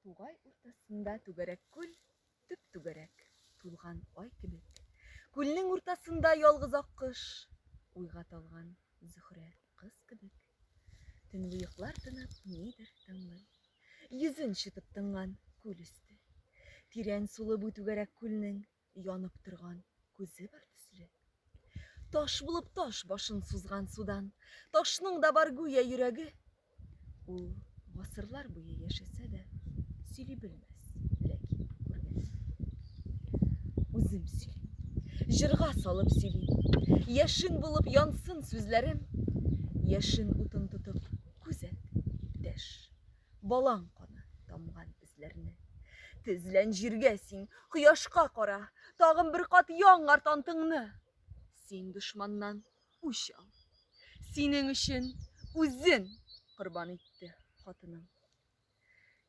Тугай уртасында түгәрәк күл, төп түгәрәк, тулган ай кебек. Күлнең уртасында ялгыз аккош, уйга талган Зөһрә кыз кебек. Төнбоеклар тынып нидер тыңлый, йөзен чытып тыңган күл өсте. Тирән сулы бу түгәрәк күлнең янып торган күзе бар төсле. Таш булып таш башын сузган судан, ташның да бар гүя йөрәге. Ул гасырлар буе яшәсә дә, сөйли белмәс, ләкин күргән. Үзем сөйлим, җырга салып сөйлим, яшен булып янсын сүзләрем, яшен утын тотып күзәт, дәш, балаң каны тамган эзләрне. Тезлән җиргә син, кояшка кара, тагын бер кат яңар тантыңны. Син дошманнан үч ал, синең өчен үзен корбан итте хатының.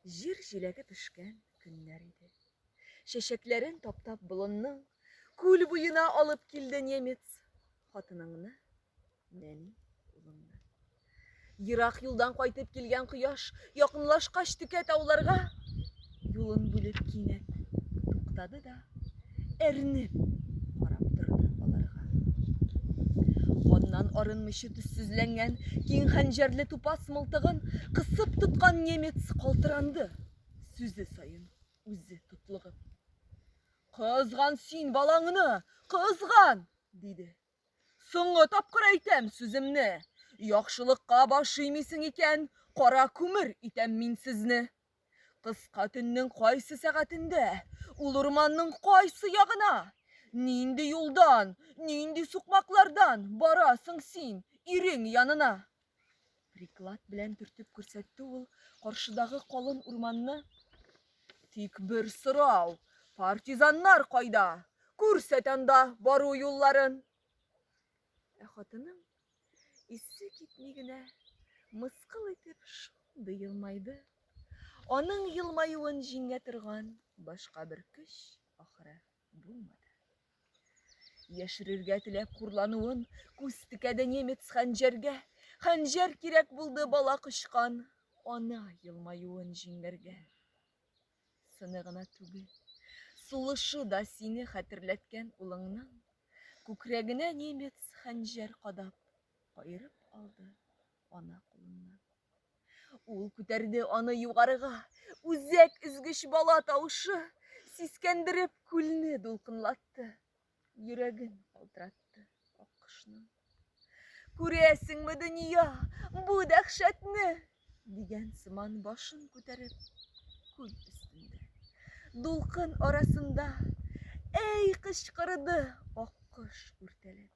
Җир җиләге төшкән көннәр иде. Чәчәкләрен таптап болынның, күл буена алып килде немец хатыныңны, нәни улыңны. Ерак юлдан кайтып килгән кояш, якынлашкач төкә тауларга, юлын бүлеп кинәт туктады да, әрнеп карап торды аларга. Каннан арынмыйча төссезләнгән киң хәнҗәрле тупас мылтыгын кысып тоткан немец калтыранды, сүзе саен үзе тотлыгып. Кызган син балаңны, кызган, диде. Соңгы тапкыр әйтәм сүземне, яхшылыкка баш ыймыйсың икән, кара күмер итәм мин сезне. Кыска төннең кайсы сәгатендә, ул урманның кайсы ягына, нинди юлдан, нинди сукмаклардан барасың син ирең янына? Приклад белән төртеп күрсәтте ул каршыдагы калын урманны. Тик бер сорау, партизаннар кайда? Күрсәт анда бару юлларын. Хатыным исе китми генә мыскыл итеп шундый елмайды. Аның елмаюын җиңә торган башка бер көч ахыры булмады. Яшерергә теләп хурлануын күз текәде немец хәнҗәргә. Хәнҗәр кирәк булды бала кычкан, ана елмаюын җиңәргә. Сынығына түгел, сулышы да сине хәтерләткән улыңның. Күкрәгенә немец хәнҗәр кадап, кайрып алды ана кулыннан. Ул күтәрде аны югарыга, үзәк өзгеч бала тавышы, сискәндереп күлне дулкынлатты, йөрәген калтыратты аккошның. Күрәсеңме дөнья бу дәһшәтне, дигән сыман башын күтәреп, күл өстендә, дулкын арасында, әй кычкырды аккош үртәлеп.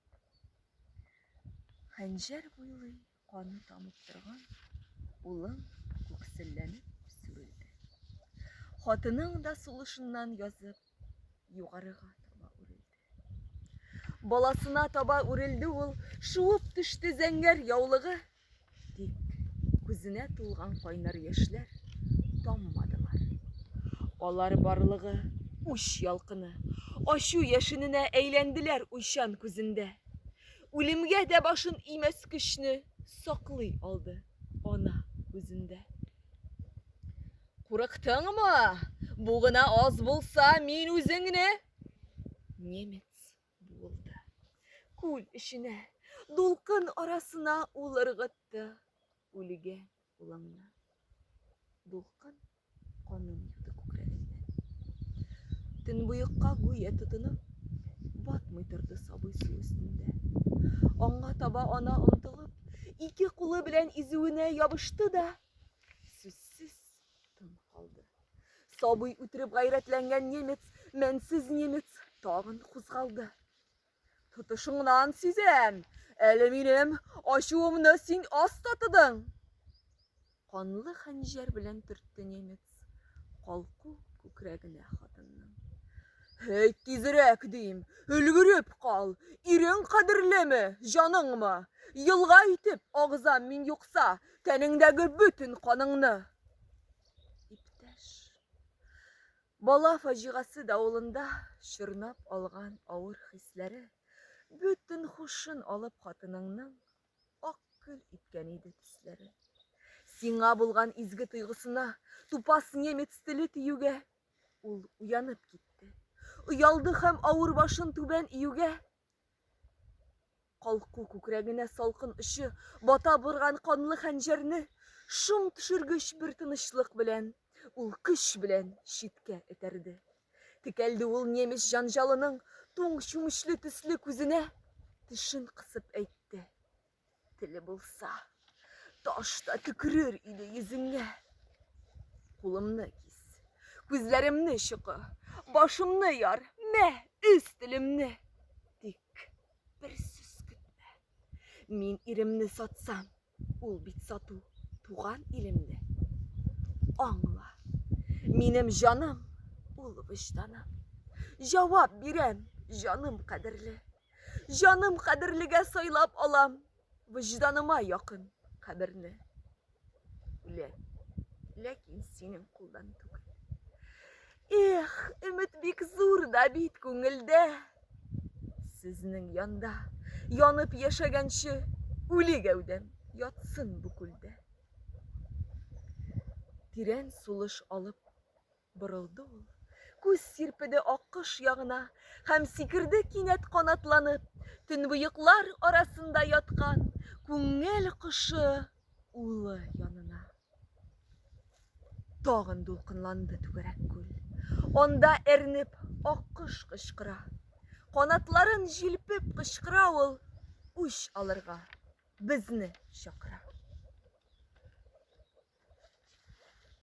Хәнҗәр буйлый каны тамып торган улың күкселләнеп сүрелде. Хатының да сулышыннан язып, югарыга таба үрелде. Баласына таба үрелде ул, шуып төште зәңгәр яулыгы. Тик күзенә тулган кайнар яшьләр таммадылар. Алар барлыгы үч ялкыны, ачу яшененә әйләнделәр уйчан күзендә. Үлемгә дә башын имәс көчне саклый алды ана күзендә. Курыктыңмы? Бу гына аз булса мин үзеңне. Немец булды. Күл эченә, дулкын арасына ул ыргытты үлегән улыңны. Дулкын канын юды күкрәгеннән. Төнбоекка гүя тотынып, батмый торды сабый су өстендә. Аңа таба ана омтылып, ике кулы белән изүенә ябышты да, сүзсез тын калды. Сабый үтереп гайрәтләнгән немец, мәнсез немец тагын кузгалды. Тотышыңнан сизәм, әле минем ачуымны син аз татыдың. Канлы хәнҗәр белән төртте немец калку күкрәгенә хатынның. Әйт тизрәк дим, өлгереп кал, ирең кадерлеме, җаныңмы? Елга итеп агызам мин юкса, тәнеңдәге бөтен каныңны. Иптәш, бала фаҗигасы давылында чорнап алган авыр хисләре, бөтен хушын алып хатыныңның ак көл иткән иде төсләре. Сиңа булган изге тойгысына тупас немец теле тиюгә ул уянып китте. Уялды һәм авыр башын түбән июгә. Калку күкрәгенә салкын очы бата борган канлы хәнҗәрне шом төшергеч бер тынычлык белән ул көч белән читкә этәрде. Текәлде ул немец җанҗалының туң чүмечле төсле күзенә, тешен кысып әйтте: теле булса, ташта төкерер иде йөзеңә. Кулымны кис, күзләремне чокы, башымны яр, мә, үз телемне. Тик бер сүз көтмә. Мин иремне сатсам, ул бит сату туган илемне. Аңла, минем җаным, ул вөҗданым. Җавап бирәм, җаным кадерле. Җаным кадерлегә сайлап алам, вөҗданыма якын каберне. Үләм, ләкин синең кулдан түгел. Эх, өмет бик зур да бит күңелдә. Сезнең янда янып яшәгәнче үле гәүдәм ятсын бу күлдә. Тирән сулыш алып борылды ул, күз сирпеде аккош ягына һәм сикерде кинәт канатланып, төнбоеклар арасында яткан күңел кошы улы янына. Тагын дулкынланды түгәрәк күл. Анда әрнеп аккош кычкыра. Канатларын җилпеп кычкыра ул, үч алырга безне чакыра.